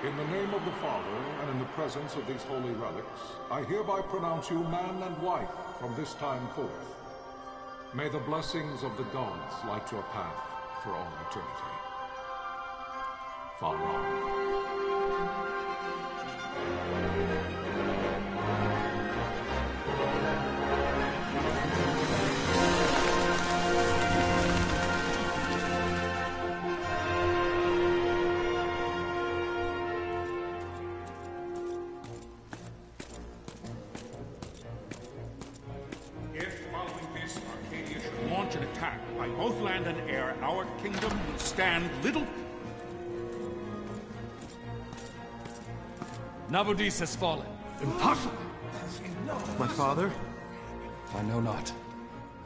In the name of the Father, and in the presence of these holy relics, I hereby pronounce you man and wife from this time forth. May the blessings of the gods light your path for all eternity. Far on. An attack by both land and air, our kingdom will stand little. Nabudis has fallen. Impossible! My father? I know not.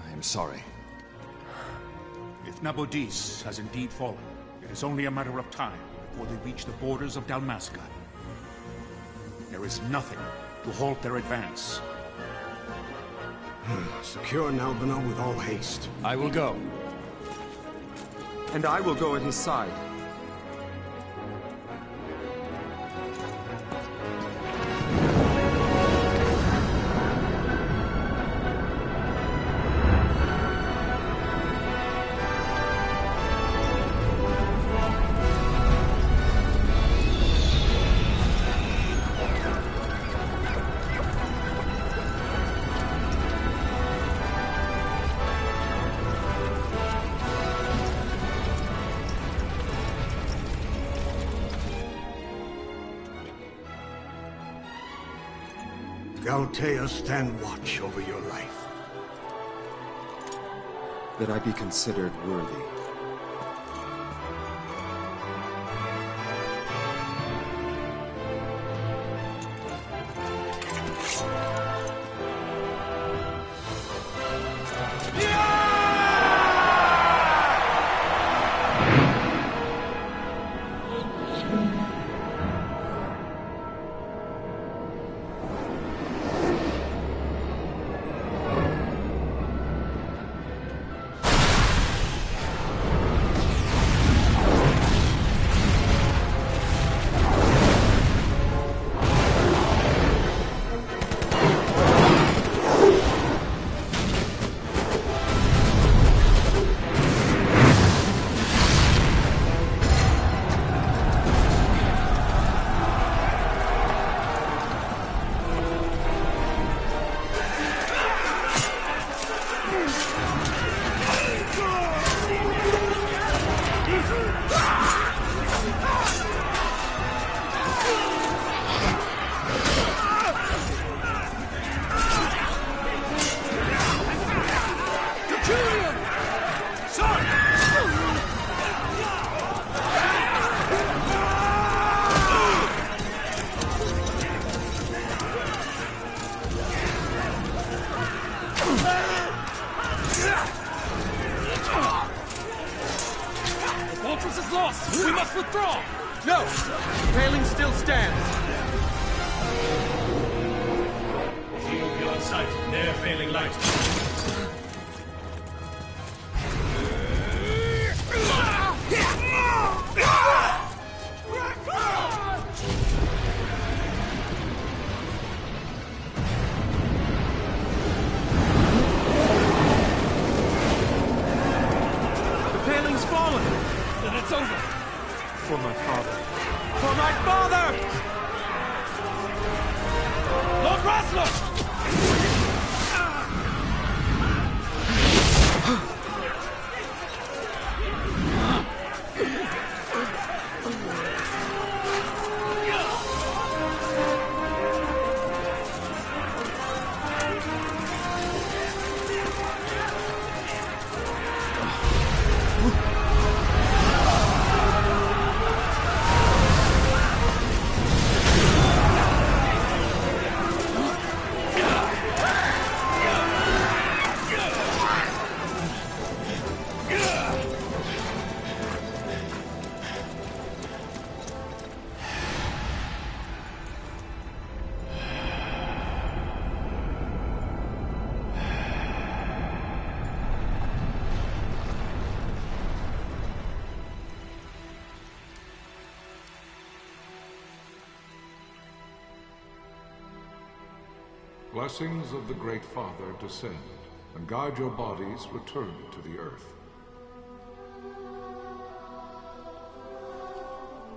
I am sorry. If Nabudis has indeed fallen, it is only a matter of time before they reach the borders of Dalmasca. There is nothing to halt their advance. Secure Nalbina with all haste. I will go. And I will go at his side. Galtea, stand watch over your life. That I be considered worthy. We must withdraw! No! Paling still stands! Shield beyond sight, ne'er failing light. The paling's fallen! Then it's over! For my father. For my father! Lord Raslo! blessings of the Great Father descend, and guide your bodies return to the earth.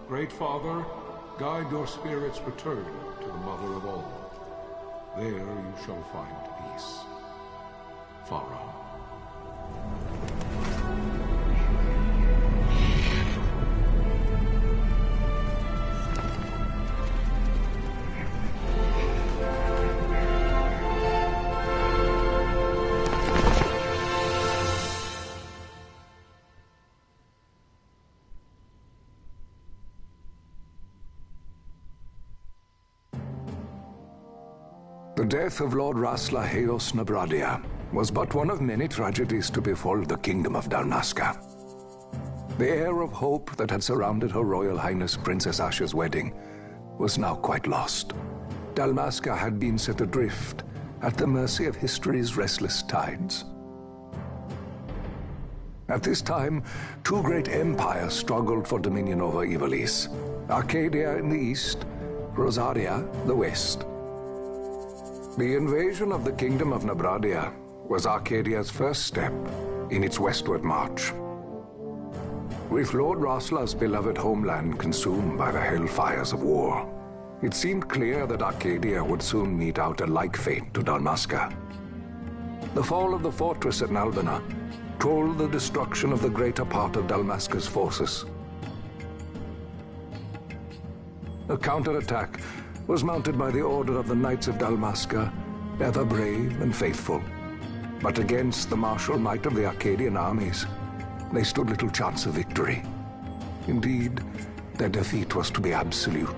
Great Father, guide your spirits return to the Mother of all. There you shall find peace. Pharaoh. The death of Lord Rasla Heos Nabradia was but one of many tragedies to befall the Kingdom of Dalmasca. The air of hope that had surrounded Her Royal Highness Princess Asha's wedding was now quite lost. Dalmasca had been set adrift at the mercy of history's restless tides. At this time, two great empires struggled for dominion over Ivalice: Arcadia in the east, Rosaria the west. The invasion of the Kingdom of Nabradia was Arcadia's first step in its westward march. With Lord Rasla's beloved homeland consumed by the hellfires of war, it seemed clear that Arcadia would soon mete out a like fate to Dalmasca. The fall of the fortress at Nalbina told the destruction of the greater part of Dalmasca's forces. A counterattack was mounted by the order of the Knights of Dalmasca, ever brave and faithful. But against the martial might of the Arcadian armies, they stood little chance of victory. Indeed, their defeat was to be absolute.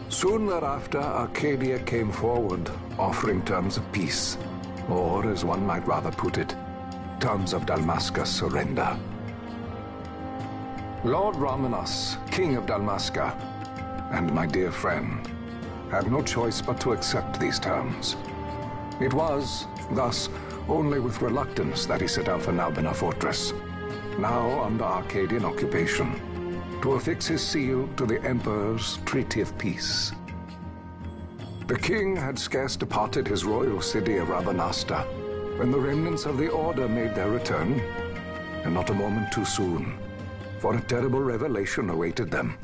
Soon thereafter, Arcadia came forward, offering terms of peace, or, as one might rather put it, terms of Dalmasca's surrender. Lord Ramenas, King of Dalmasca, and my dear friend, had no choice but to accept these terms. It was, thus, only with reluctance that he set out for Nalbina Fortress, now under Arcadian occupation, to affix his seal to the Emperor's Treaty of Peace. The king had scarce departed his royal city of Rabanasta when the remnants of the Order made their return, and not a moment too soon, for a terrible revelation awaited them.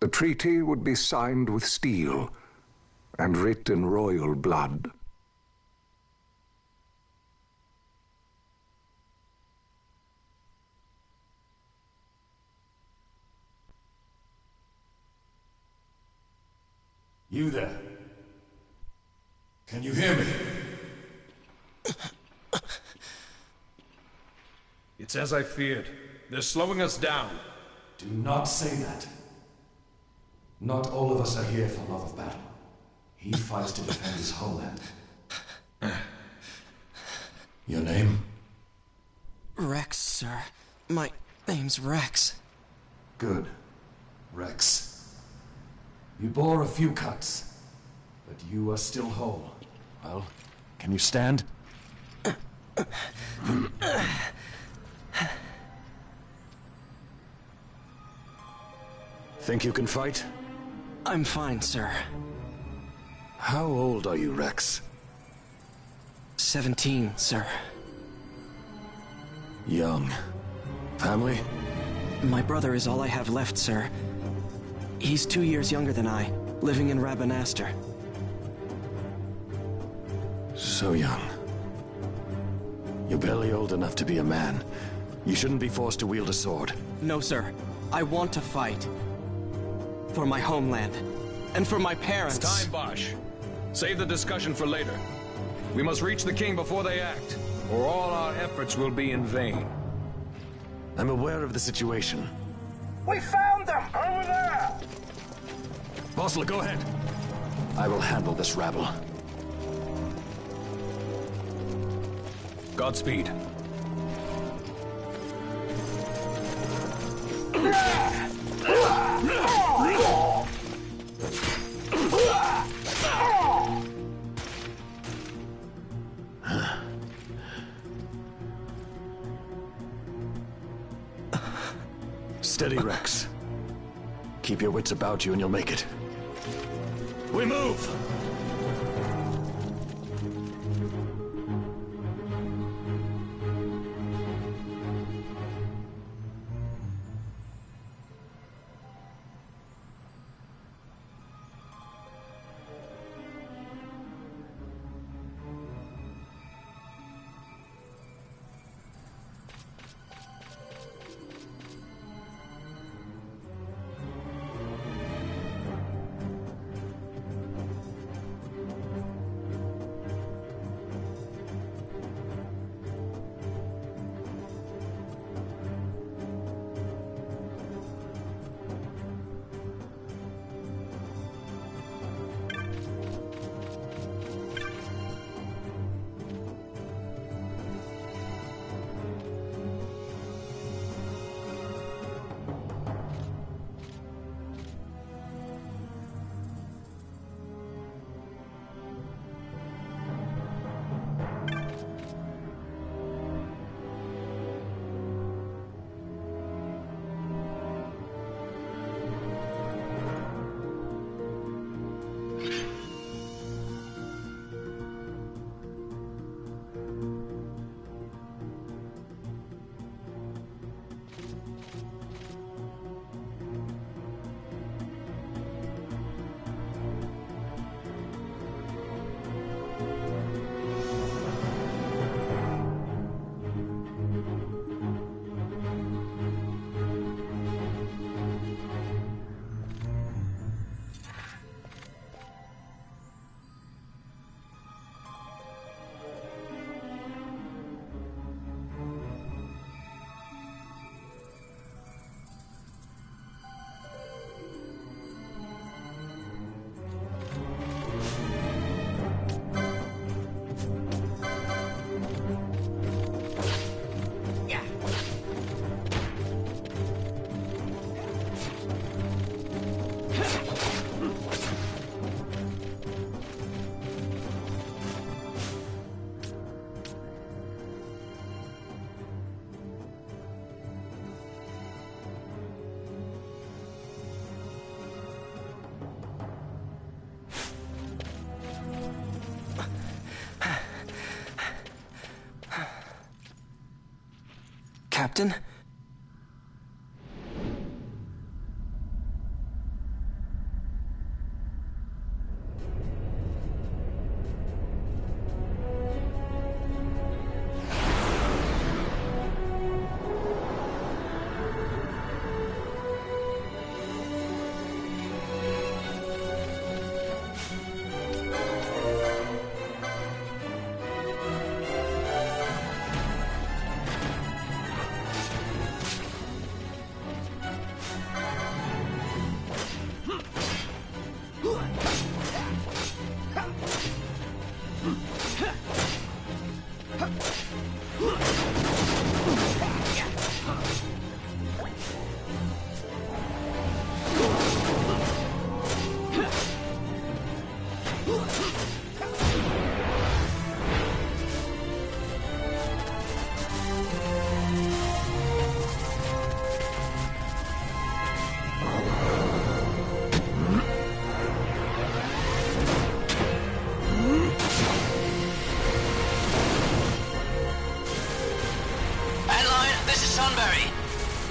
The treaty would be signed with steel and writ in royal blood. You there? Can you hear me? It's as I feared. They're slowing us down. Do not say that. Not all of us are here for love of battle. He fights to defend his homeland. Your name? Rex, sir. My name's Rex. Good. Rex. You bore a few cuts, but you are still whole. Well, can you stand? Think you can fight? I'm fine, sir. How old are you, Rex? 17, sir. Young. Family? My brother is all I have left, sir. He's 2 years younger than I, living in Rabanastre. So young. You're barely old enough to be a man. You shouldn't be forced to wield a sword. No, sir. I want to fight. For my homeland. And for my parents. It's time, Bosch. Save the discussion for later. We must reach the king before they act, or all our efforts will be in vain. I'm aware of the situation. We found them! Over there! Bossler, go ahead. I will handle this rabble. Godspeed. Steady, Rex. Keep your wits about you and you'll make it. We move! Captain?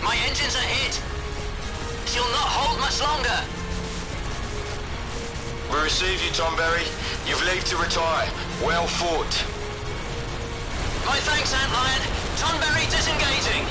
My engines are hit. She'll not hold much longer. We receive you, Tonberry. You've leave to retire. Well fought. My thanks, Antlion. Tonberry disengaging.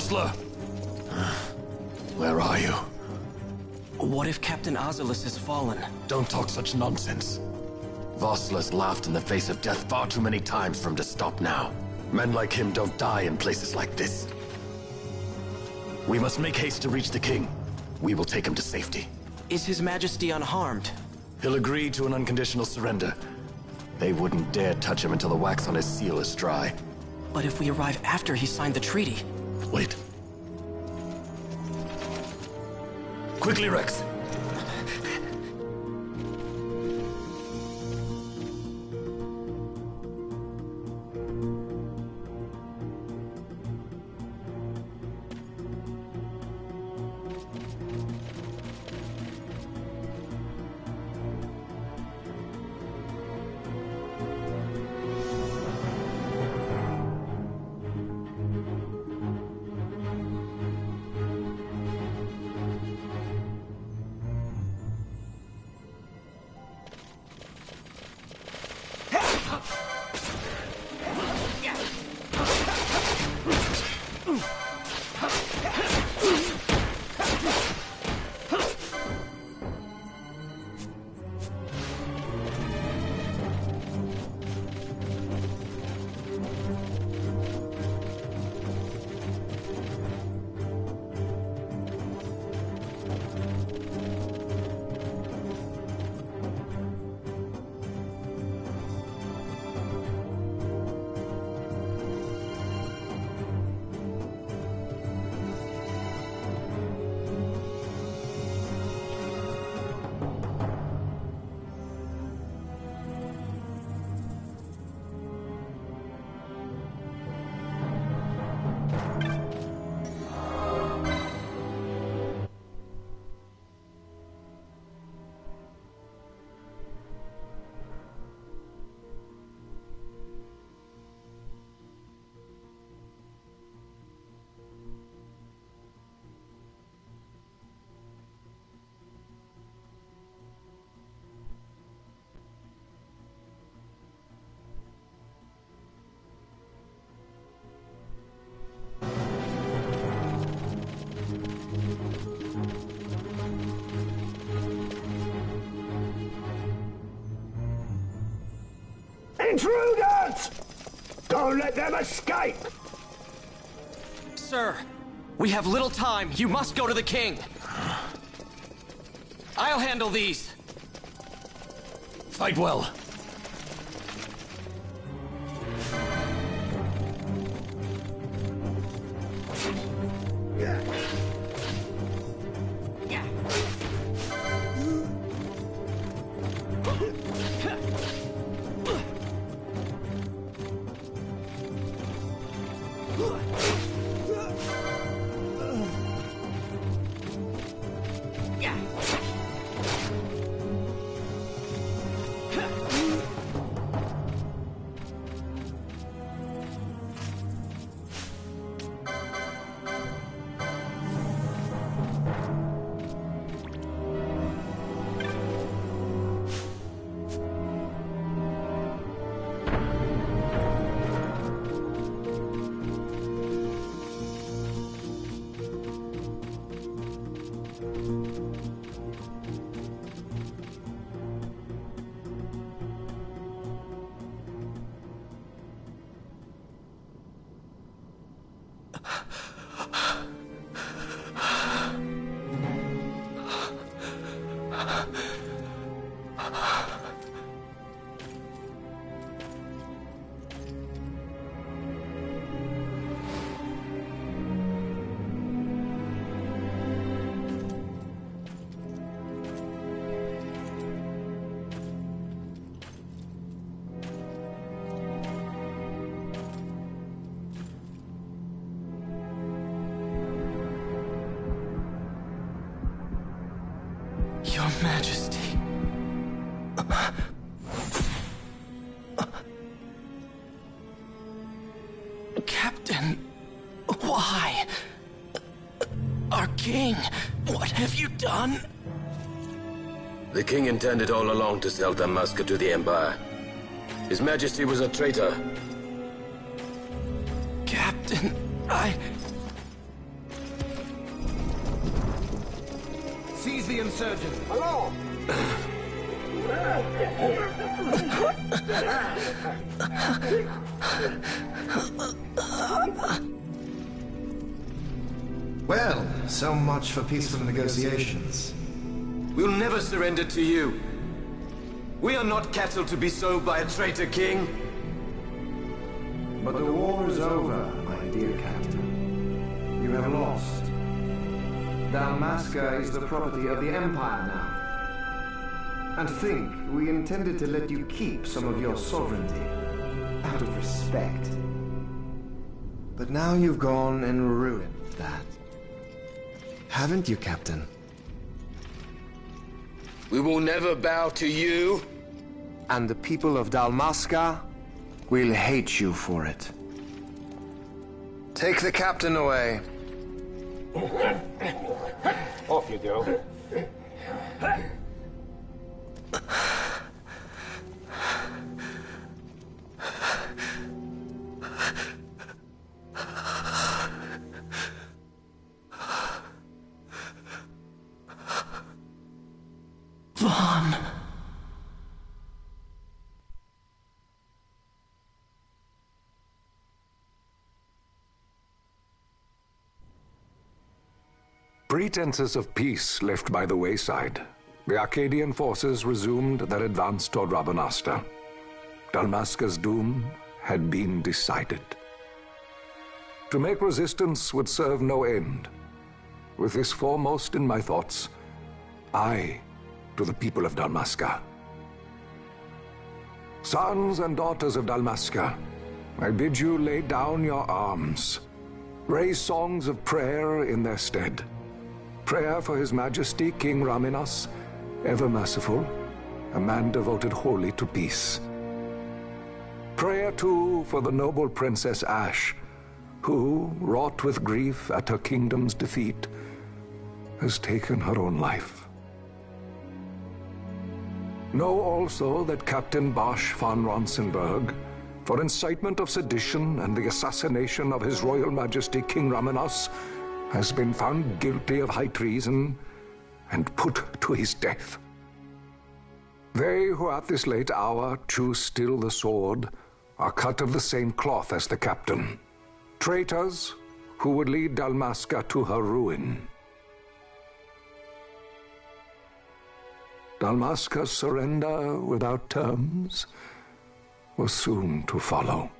Vossler! Where are you? What if Captain Oculus has fallen? Don't talk such nonsense. Vossler's laughed in the face of death far too many times for him to stop now. Men like him don't die in places like this. We must make haste to reach the king. We will take him to safety. Is His Majesty unharmed? He'll agree to an unconditional surrender. They wouldn't dare touch him until the wax on his seal is dry. But if we arrive after he signed the treaty... Wait. Quickly, Rex. Intruders! Don't let them escape! Sir, we have little time. You must go to the king. I'll handle these. Fight well. Your Majesty. Captain, why? Our king, what have you done? The king intended all along to sell Dalmasca to the Empire. His Majesty was a traitor. Captain, Seize the insurgent. Hello! Well, so much for peaceful negotiations. We'll never surrender to you. We are not cattle to be sold by a traitor king. But the war is over, my dear captain. You have lost. Dalmasca is the property of the Empire now. And think, we intended to let you keep some of your sovereignty, out of respect. But now you've gone and ruined that. Haven't you, Captain? We will never bow to you. And the people of Dalmasca will hate you for it. Take the captain away. Off you go. Vaughn. Pretenses of peace left by the wayside, the Arcadian forces resumed their advance toward Rabanastre. Dalmasca's doom had been decided. To make resistance would serve no end. With this foremost in my thoughts, I to the people of Dalmasca. Sons and daughters of Dalmasca, I bid you lay down your arms. Raise songs of prayer in their stead. Prayer for His Majesty King Raminas, ever merciful, a man devoted wholly to peace. Prayer, too, for the noble Princess Ashe, who, wrought with grief at her kingdom's defeat, has taken her own life. Know also that Captain Bosch von Ronsenberg, for incitement of sedition and the assassination of His Royal Majesty King Raminas, has been found guilty of high treason and put to his death. They who at this late hour choose still the sword are cut of the same cloth as the captain. Traitors who would lead Dalmasca to her ruin. Dalmasca's surrender without terms was soon to follow.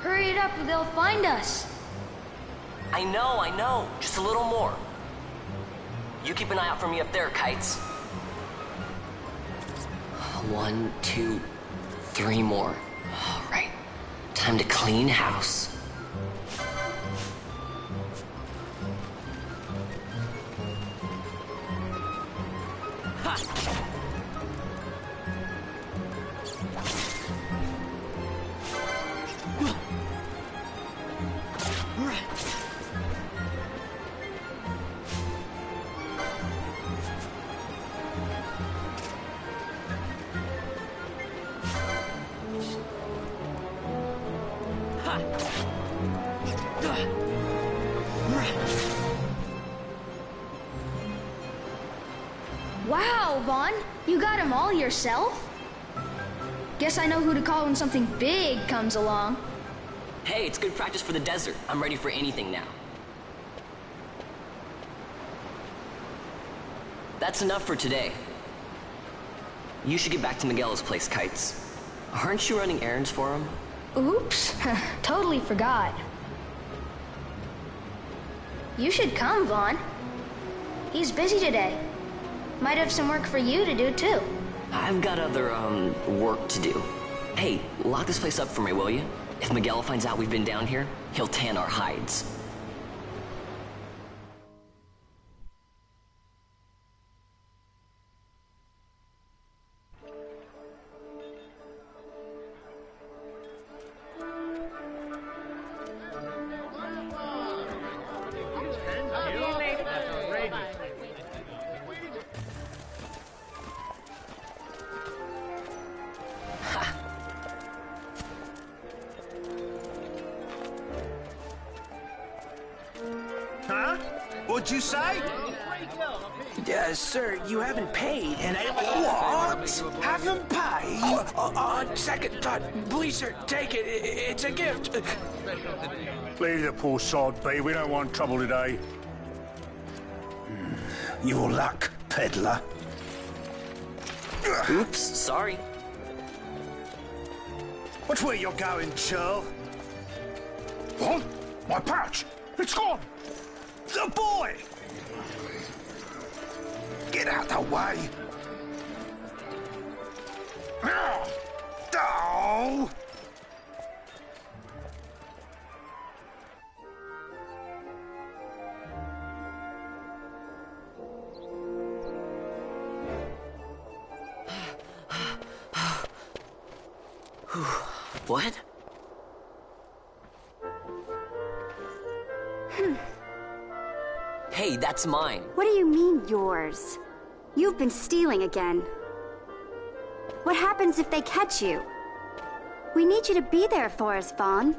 Hurry it up or they'll find us. I know. Just a little more. You keep an eye out for me up there, Kites. 1, 2, 3 more. All right. Time to clean house. Wow, Vaughn, you got them all yourself? Guess I know who to call when something big comes along. Hey, it's good practice for the desert. I'm ready for anything now. That's enough for today. You should get back to Miguel's place, Kites. Aren't you running errands for him? Oops, totally forgot. You should come, Vaughn. He's busy today. Might have some work for you to do, too. I've got other, work to do. Hey, lock this place up for me, will you? If Miguel finds out we've been down here, he'll tan our hides. What'd you say? Sir, you haven't paid, and I... What? Haven't paid? On second thought, please, sir, take it. It's a gift. Leave the poor sod be. We don't want trouble today. Your luck, peddler. Oops, sorry. Watch where you're going, churl. What? My pouch! It's gone! The boy! Get out the way! Oh! What? Hey, that's mine. What do you mean, yours? You've been stealing again. What happens if they catch you? We need you to be there for us, Vaughn.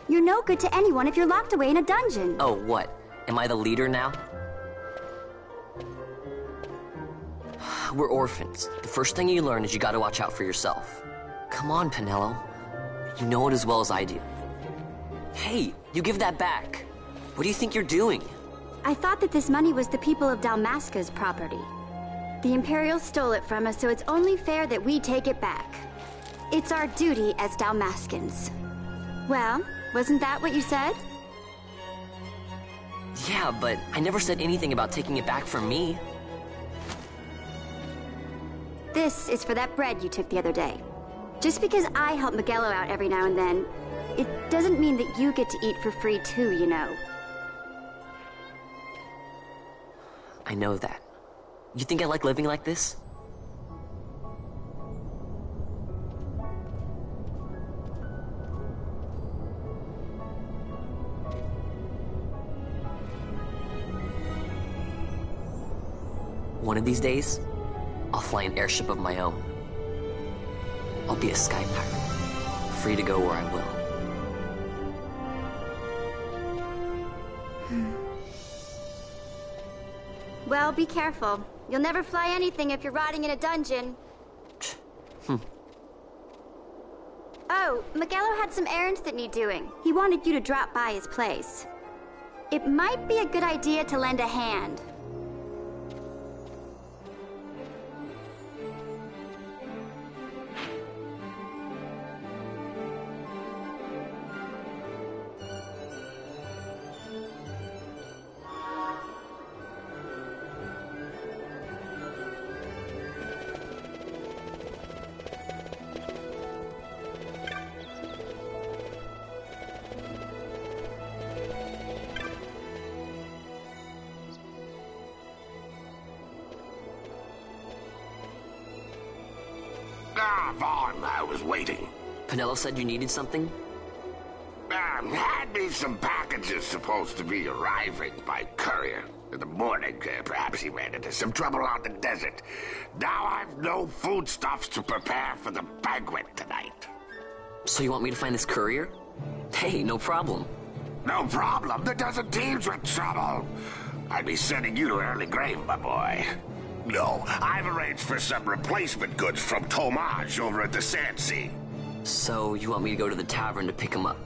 You're no good to anyone if you're locked away in a dungeon. Oh, what? Am I the leader now? We're orphans. The first thing you learn is you gotta watch out for yourself. Come on, Penelo. You know it as well as I do. Hey, you give that back. What do you think you're doing? I thought that this money was the people of Dalmasca's property. The Imperials stole it from us, so it's only fair that we take it back. It's our duty as Dalmascans. Well, wasn't that what you said? Yeah, but I never said anything about taking it back from me. This is for that bread you took the other day. Just because I help Miguelo out every now and then, it doesn't mean that you get to eat for free too, you know. I know that. You think I like living like this? One of these days, I'll fly an airship of my own. I'll be a sky pirate, free to go where I will. Well, be careful. You'll never fly anything if you're rotting in a dungeon. Oh, Miguelo had some errands that need doing. He wanted you to drop by his place. It might be a good idea to lend a hand. Vaughn, I was waiting. Penelo said you needed something? Had me some packages supposed to be arriving by courier. In the morning, perhaps he ran into some trouble out in the desert. Now I've no foodstuffs to prepare for the banquet tonight. So you want me to find this courier? Hey, no problem. No problem? The desert teems with trouble. I'd be sending you to early grave, my boy. No, I've arranged for some replacement goods from Tomaj over at the Sandsea. So you want me to go to the tavern to pick him up?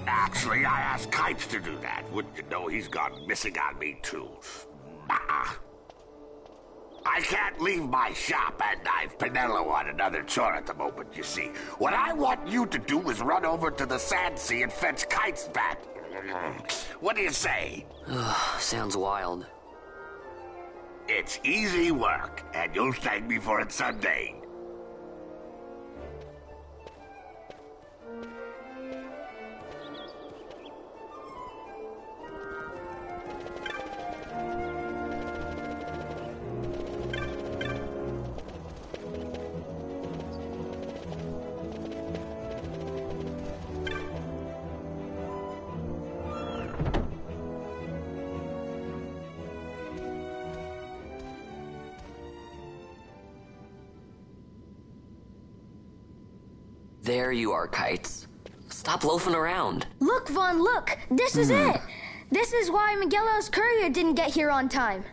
Actually, I asked Kites to do that. Wouldn't you know he's gone missing on me, too? I can't leave my shop, and I've Penelo on another chore at the moment, you see. What I want you to do is run over to the Sandsea and fetch Kites back. What do you say? Sounds wild. It's easy work, and you'll thank me for it someday. There you are, Kites. Stop loafing around. Look, Vaughn, look! This is it! This is why Miguelo's courier didn't get here on time.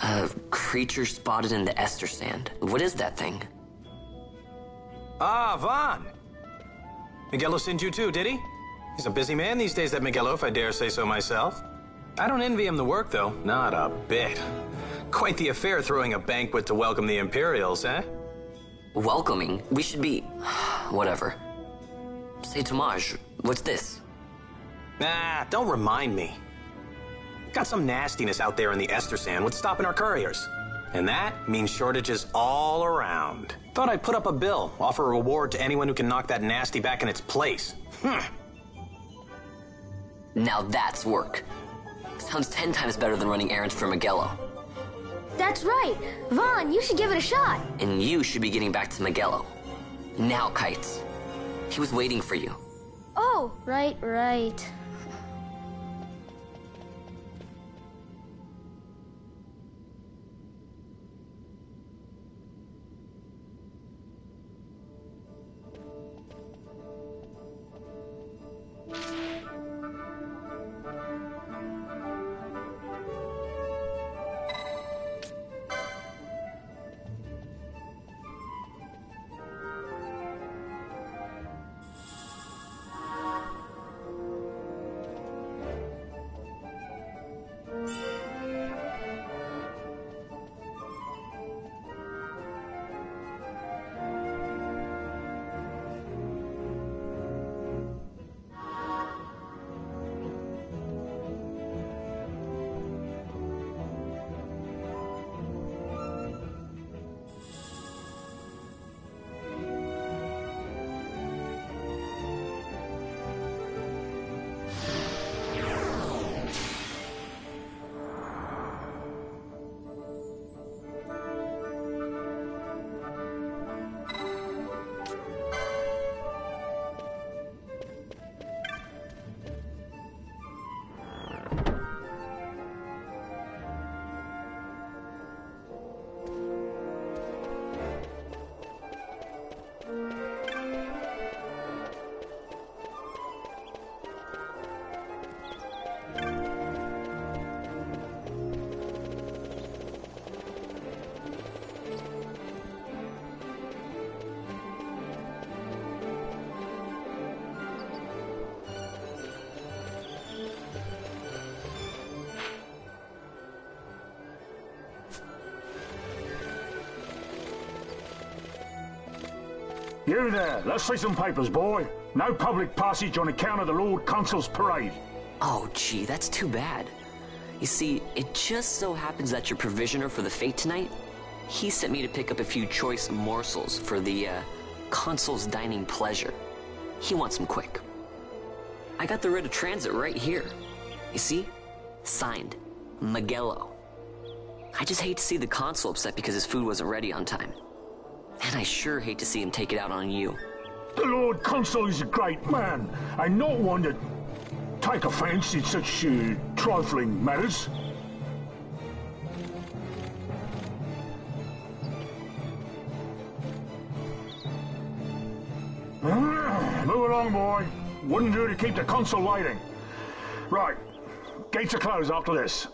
A creature spotted in the Ester Sand. What is that thing? Ah, Vaughn! Miguelo sent you too, did he? He's a busy man these days, that Miguelo, if I dare say so myself. I don't envy him the work, though. Not a bit. Quite the affair throwing a banquet to welcome the Imperials, eh? Welcoming? We should be... whatever. Say, Tomaj, what's this? Nah, don't remind me. Got some nastiness out there in the Ester Sand. What's stopping our couriers? And that means shortages all around. Thought I'd put up a bill, offer a reward to anyone who can knock that nasty back in its place. Now that's work. Sounds 10 times better than running errands for Miguelo. That's right. Vaughn, you should give it a shot. And you should be getting back to Miguelo. Now, Kites. He was waiting for you. Oh, right. You there, let's see some papers, boy. No public passage on account of the Lord Consul's parade. Oh, gee, that's too bad. You see, it just so happens that your provisioner for the fete tonight, he sent me to pick up a few choice morsels for the, Consul's dining pleasure. He wants them quick. I got the writ of transit right here. You see? Signed, Miguelo. I just hate to see the Consul upset because his food wasn't ready on time. And I sure hate to see him take it out on you. The Lord Consul is a great man, and not one to take offense in such trifling matters. Move along, boy. Wouldn't do to keep the Consul waiting. Right, gates are closed after this.